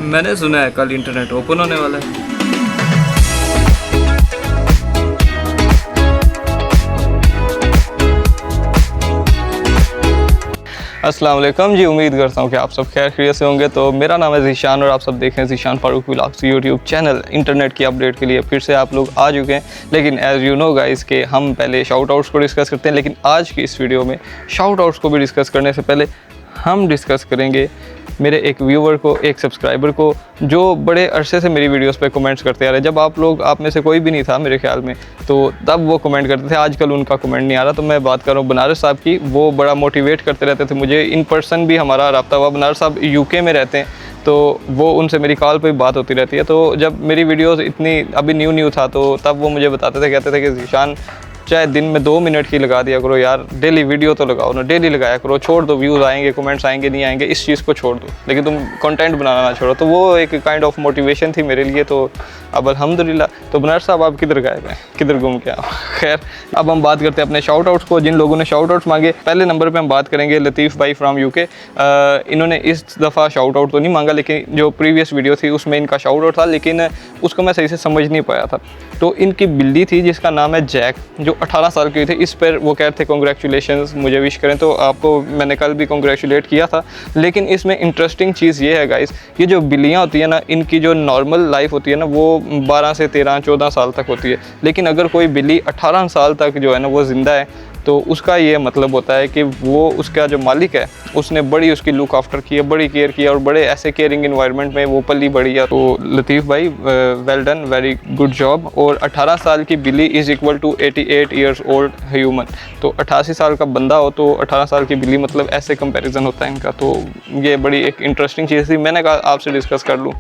मैंने सुना है कल इंटरनेट ओपन होने वाला है। अस्सलाम वालेकुम जी, उम्मीद करता हूँ कि आप सब खैर खैरियत से होंगे। तो मेरा नाम है ज़ीशान और आप सब देख रहे हैं Zeeshan Farooq vlogs YouTube channel. Internet की अपडेट के लिए फिर से आप लोग आ चुके हैं। लेकिन एज़ यू नो गाइस के हम पहले शाउट आउट्स को डिस्कस करते हैं, लेकिन आज की इस वीडियो में शाउट आउट्स को भी डिस्कस करने से पहले हम डिस्कस करेंगे मेरे एक व्यूवर को, एक सब्सक्राइबर को, जो बड़े अरसे से मेरी वीडियोस पे कमेंट्स करते आ रहे। जब आप में से कोई भी नहीं था मेरे ख्याल में, तो तब वो कमेंट करते थे। आजकल उनका कमेंट नहीं आ रहा। तो मैं बात कर रहा हूँ बनारस साहब की। वो बड़ा मोटिवेट करते रहते थे मुझे, इन पर्सन भी हमारा रब्ता हुआ। बनारस साहब यूके में रहते हैं, तो वो उनसे मेरी कॉल पे बात होती रहती है। तो जब मेरी वीडियोस इतनी अभी न्यू था, तो तब वो मुझे बताते थे, कहते थे कि ज़ीशान चाहे दिन में 2 मिनट की लगा दिया करो यार, डेली वीडियो तो लगाओ ना, डेली लगाया करो, छोड़ दो व्यूज़ आएंगे, कमेंट्स आएंगे नहीं आएंगे, इस चीज़ को छोड़ दो, लेकिन तुम कंटेंट बनाना ना छोड़ो। तो वो एक काइंड ऑफ मोटिवेशन थी मेरे लिए। तो अब अल्हम्दुलिल्लाह। तो बनारस साहब आप किधर गए हैं, किधर घूम के आओ। खैर, अब हम बात करते हैं अपने शाउट आउट्स को, जिन लोगों ने शाउट आउट्स मांगे। पहले नंबर पर हम बात करेंगे लतीफ़ भाई फ्राम यूके। इन्होंने इस दफ़ा शाउट आउट तो नहीं मांगा, लेकिन जो प्रीवियस वीडियो थी उसमें इनका शाउट आउट था, लेकिन उसको मैं सही से समझ नहीं पाया था। तो इनकी बिल्ली थी जिसका नाम है जैक, जो 18 साल की थी। इस पर वो कहते थे कॉन्ग्रेचुलेशंस, मुझे विश करें। तो आपको मैंने कल भी कॉन्ग्रेचुलेट किया था। लेकिन इसमें इंटरेस्टिंग चीज़ ये है गाइस, ये जो बिल्लियाँ होती है ना, इनकी जो नॉर्मल लाइफ होती है ना, वो 12 से 13 14 साल तक होती है। लेकिन अगर कोई बिल्ली 18 साल तक जो है ना वो ज़िंदा है, तो उसका ये मतलब होता है कि वो, उसका जो मालिक है, उसने बड़ी उसकी लुक आफ्टर की है, बड़ी केयर किया, और बड़े ऐसे केयरिंग इन्वायरमेंट में वो पली बड़ी है। तो लतीफ़ भाई well done, very good job. और 18 साल की बिल्ली is equal to 88 years old human. तो 88 साल का बंदा हो तो 18 साल की बिल्ली, मतलब ऐसे कंपैरिजन होता है इनका। तो ये बड़ी एक इंटरेस्टिंग चीज़ थी, मैंने कहा आपसे डिस्कस कर लूँ।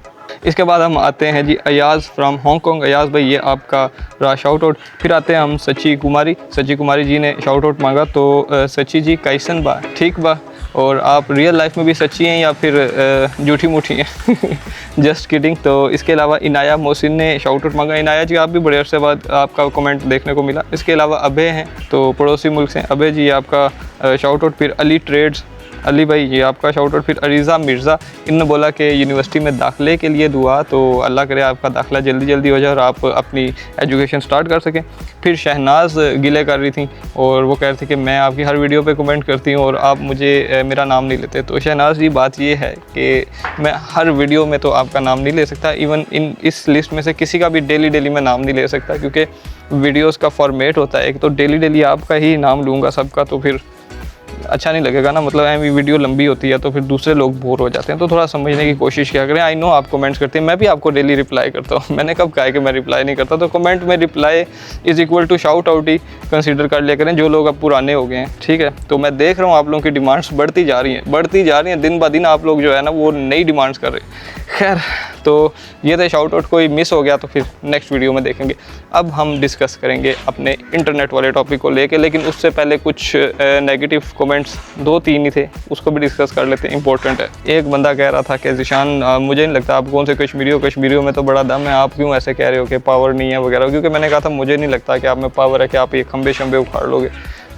इसके बाद हम आते हैं जी अयाज़ फ्राम हांगकॉन्ग। अयाज़ भाई, ये आपका रहा शाउट आउट। फिर आते हैं हम सच्ची कुमारी जी ने शाउट आउट मांगा। तो सच्ची जी कैसन बा, ठीक बा? और आप रियल लाइफ में भी सच्ची हैं या फिर झूठी मूठी हैं? Just kidding. तो इसके अलावा इनाया मोहसिन ने शाउट आउट मांगा। इनाया जी, आप भी बड़े अरसे बाद आपका कमेंट देखने को मिला। इसके अलावा अभय हैं, तो पड़ोसी मुल्क से अभय जी, आपका शाउट आउट। फिर अली ट्रेड्स, अली भाई, ये आपका शाउट आउट। फिर अरीज़ा मिर्ज़ा, इन्होंने बोला कि यूनिवर्सिटी में दाखिले के लिए दुआ, तो अल्लाह करे आपका दाखिला जल्दी हो जाए और आप अपनी एजुकेशन स्टार्ट कर सकें। फिर शहनाज गिले कर रही थी और वो कह रही थी कि मैं आपकी हर वीडियो पे कमेंट करती हूँ और आप मुझे मेरा नाम नहीं लेते। तो शहनाज जी, बात ये है कि मैं हर वीडियो में तो आपका नाम नहीं ले सकता। इवन इस लिस्ट में से किसी का भी डेली मैं नाम नहीं ले सकता, क्योंकि वीडियोज़ का फॉर्मेट होता है एक। तो डेली आपका ही नाम लूँगा सबका, तो फिर अच्छा नहीं लगेगा ना। मतलब ऐसी वीडियो लंबी होती है तो फिर दूसरे लोग बोर हो जाते हैं। तो थोड़ा समझने की कोशिश किया करें। आई नो आप कमेंट्स करते हैं, मैं भी आपको डेली रिप्लाई करता हूँ। मैंने कब कहा कि मैं रिप्लाई नहीं करता? तो कमेंट में reply is equal to shout out ही कंसीडर कर लिया करें, जो लोग अब पुराने हो गए हैं, ठीक है। तो मैं देख रहा हूँ आप लोगों की डिमांड्स बढ़ती जा रही हैं दिन ब दिन। आप लोग जो है ना वो नई डिमांड्स कर रहे हैं। खैर, तो ये थे शाउट आउट। कोई मिस हो गया तो फिर नेक्स्ट वीडियो में देखेंगे। अब हम डिस्कस करेंगे अपने इंटरनेट वाले टॉपिक को लेके, लेकिन उससे पहले कुछ नेगेटिव कमेंट्स 2-3 ही थे, उसको भी डिस्कस कर लेते हैं, इंपॉर्टेंट है। एक बंदा कह रहा था कि ज़ीशान, मुझे नहीं लगता आप कौन से कश्मीरियों में तो बड़ा दम है, आप क्यों ऐसे कह रहे हो कि पावर नहीं है वगैरह। क्योंकि मैंने कहा था मुझे नहीं लगता कि आप में पावर है कि आप ये खंबे शंबे उखाड़ लोगे।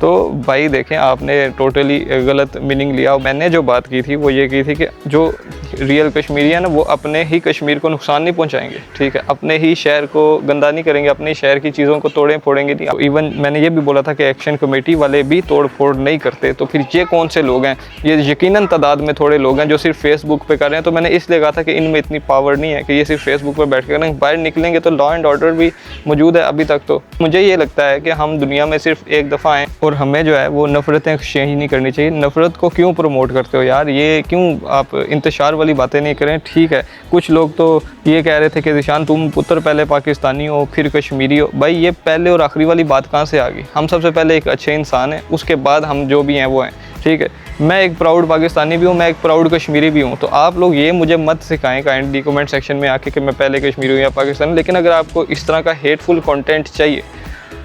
तो भाई देखें, आपने टोटली गलत मीनिंग लिया। मैंने जो बात की थी वो ये की थी कि जो रियल कश्मीरी है ना, वो अपने ही कश्मीर को नुकसान नहीं पहुंचाएंगे, ठीक है। अपने ही शहर को गंदा नहीं करेंगे, अपने शहर की चीज़ों को तोड़े फोड़ेंगे नहीं। इवन मैंने ये भी बोला था कि एक्शन कमेटी वाले भी तोड़ फोड़ नहीं करते। तो फिर ये कौन से लोग हैं? ये यकीनन तादाद में थोड़े लोग हैं जो सिर्फ फेसबुक पे कर रहे हैं। तो मैंने इसलिए कहा था कि इनमें इतनी पावर नहीं है कि ये सिर्फ फेसबुक पर बैठ कर करें। बाहर निकलेंगे तो लॉ एंड ऑर्डर भी मौजूद है अभी तक। तो मुझे ये लगता है कि हम दुनिया में सिर्फ एक दफ़ा आएँ और हमें जो है वो नफ़रतें एक्सचेंज नहीं करनी चाहिए। नफ़रत को क्यों प्रमोट करते हो यार? ये क्यों आप इंतशार वाली बातें नहीं करें, ठीक है। कुछ लोग तो ये कह रहे थे कि ज़ीशान तुम पुत्र पहले पाकिस्तानी हो फिर कश्मीरी हो। भाई ये पहले और आखिरी वाली बात कहाँ से आ गई? हम सबसे पहले एक अच्छे इंसान हैं, उसके बाद हम जो भी हैं वो हैं, ठीक है। मैं एक प्राउड पाकिस्तानी भी हूँ, मैं एक प्राउड कश्मीरी भी हूँ। तो आप लोग ये मुझे मत सिखाएं काइंडली कमेंट सेक्शन में आके कि मैं पहले कश्मीरी हूँ या पाकिस्तानी। लेकिन अगर आपको इस तरह का हेटफुल कंटेंट चाहिए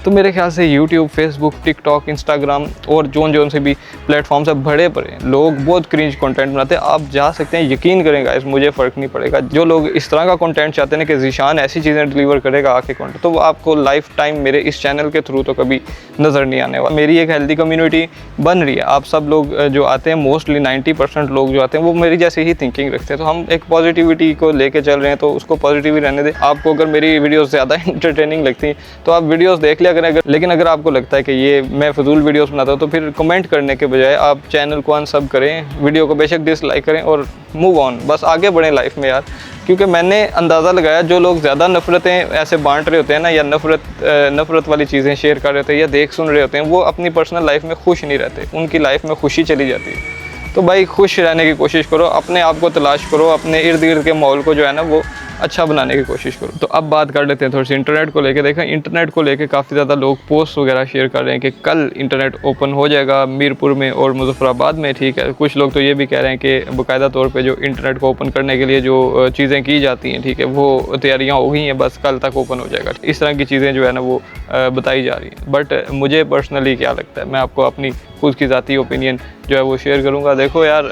तो मेरे ख्याल से यूट्यूब, फेसबुक, टिकटॉक, इंस्टाग्राम और जोन से भी प्लेटफॉर्म्स अब बड़े पड़े, लोग बहुत क्रिंज कंटेंट बनाते हैं। आप जा सकते हैं, यकीन करें गाइस, मुझे फ़र्क नहीं पड़ेगा। जो लोग इस तरह का कंटेंट चाहते हैं कि ज़ीशान ऐसी चीज़ें डिलीवर करेगा आके कंटेंट, तो वो आपको लाइफ टाइम मेरे इस चैनल के थ्रू तो कभी नज़र नहीं आने वाला। मेरी एक हेल्दी कम्युनिटी बन रही है। आप सब लोग जो आते हैं, मोस्टली 90% लोग जो आते हैं वो मेरी जैसे ही थिंकिंग रखते हैं। तो हम एक पॉजिटिविटी को लेके चल रहे हैं, तो उसको पॉजिटिव ही रहने दें। आपको अगर मेरी वीडियोस ज़्यादा इंटरटेनिंग लगती हैं तो आप वीडियोस देख लिया करें, लेकिन अगर आपको लगता है कि ये मैं फजूल वीडियोस बनाता हूँ तो फिर कमेंट करने के बजाय आप चैनल को अनसब करें, वीडियो को बेशक डिसलाइक करें और मूव ऑन, बस आगे बढ़ें लाइफ में यार। क्योंकि मैंने अंदाज़ा लगाया, जो लोग ज़्यादा नफ़रतें ऐसे बांट रहे होते हैं ना, या नफ़रत वाली चीज़ें शेयर कर रहे होते हैं या देख सुन रहे होते हैं, वो अपनी पर्सनल लाइफ में खुश नहीं रहते, उनकी लाइफ में खुशी चली जाती है। तो भाई खुश रहने की कोशिश करो, अपने आप को तलाश करो, अपने इर्द गिर्द के माहौल को जो है ना वो अच्छा बनाने की कोशिश करो। तो अब बात कर लेते हैं थोड़ी सी इंटरनेट को लेके। देखें, इंटरनेट को लेके काफ़ी ज़्यादा लोग पोस्ट वगैरह शेयर कर रहे हैं कि कल इंटरनेट ओपन हो जाएगा मीरपुर में और मुजफ्फराबाद में, ठीक है। कुछ लोग तो ये भी कह रहे हैं कि बाकायदा तौर पे जो इंटरनेट को ओपन करने के लिए जो चीज़ें की जाती हैं, ठीक है, वो तैयारियाँ हो गई हैं, बस कल तक ओपन हो जाएगा। इस तरह की चीज़ें जो है ना वो बताई जा रही हैं। बट मुझे पर्सनली क्या लगता है, मैं आपको अपनी खुद की ज़ाती ओपिनियन जो है वो शेयर करूँगा। देखो यार,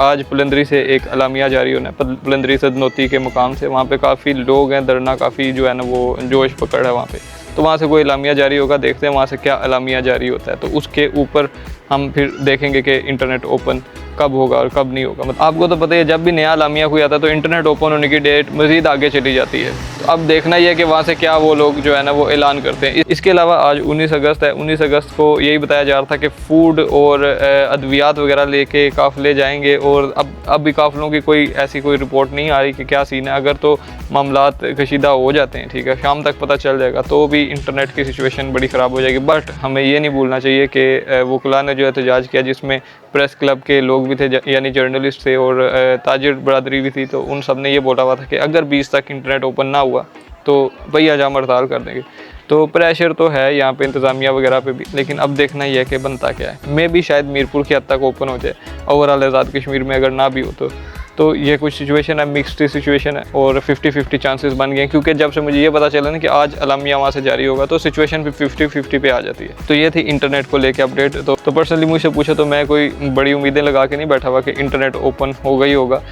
आज पुलंदरी से एक अलामिया जारी होना है, पुलंदरी सदनोती के मुकाम से। वहाँ पे काफ़ी लोग हैं, धरना काफ़ी जो है ना वो जोश पकड़ है वहाँ पे। तो वहाँ से कोई अलामिया जारी होगा, देखते हैं वहाँ से क्या अलामिया जारी होता है। तो उसके ऊपर हम फिर देखेंगे कि इंटरनेट ओपन कब होगा और कब नहीं होगा। मतलब आपको तो पता है, जब भी नया अलामिया कोई आता है तो इंटरनेट ओपन होने की डेट मज़ीद आगे चली जाती है। तो अब देखना ही है कि वहाँ से क्या वो लोग जो है ना वो ऐलान करते हैं। इसके अलावा आज 19 अगस्त है। 19 अगस्त को यही बताया जा रहा था कि फ़ूड और अद्वियात वगैरह लेके काफ़िले जाएंगे, और अब भी काफ़िलों की कोई ऐसी कोई रिपोर्ट नहीं आ रही कि क्या सीन है। अगर तो मामलात कशीदा हो जाते हैं, ठीक है, शाम तक पता चल जाएगा, तो भी इंटरनेट की सिचुएशन बड़ी ख़राब हो जाएगी। बट हमें ये नहीं भूलना चाहिए कि वकला ने जो एहतजाज किया, जिसमें प्रेस क्लब के लोग भी थे, यानी जर्नलिस्ट थे, और ताजिर बरादरी भी थी, तो उन सब ने ये बोला हुआ था कि अगर 20 तक इंटरनेट ओपन ना हुआ तो भैया जाम हड़ताल कर देंगे। तो प्रेशर तो है यहाँ पे इंतज़ामिया वगैरह पे भी, लेकिन अब देखना ही है कि बनता क्या है। मैं भी शायद मीरपुर की हद तक ओपन हो जाए, ओवरऑल आज़ाद कश्मीर में अगर ना भी हो तो ये कुछ सिचुएशन है, मिक्स्ड सिचुएशन है, और 50-50 चांसेस बन गए। क्योंकि जब से मुझे ये पता चला ना कि आज अलामिया वहाँ से जारी होगा, तो सिचुएशन भी 50-50 पे आ जाती है। तो ये थी इंटरनेट को लेके अपडेट। तो पर्सनली मुझसे पूछो तो मैं कोई बड़ी उम्मीदें लगा के नहीं बैठा हुआ कि इंटरनेट ओपन होगा ही होगा।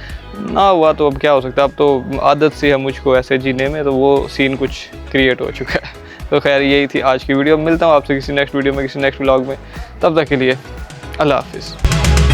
ना हुआ तो अब क्या हो सकता है, अब तो आदत सी है मुझको ऐसे जीने में, तो वो सीन कुछ क्रिएट हो चुका है। तो खैर यही थी आज की वीडियो। मिलता हूँ आपसे किसी नेक्स्ट वीडियो में, किसी नेक्स्ट व्लॉग में। तब तक के लिए अल्लाह हाफिज़।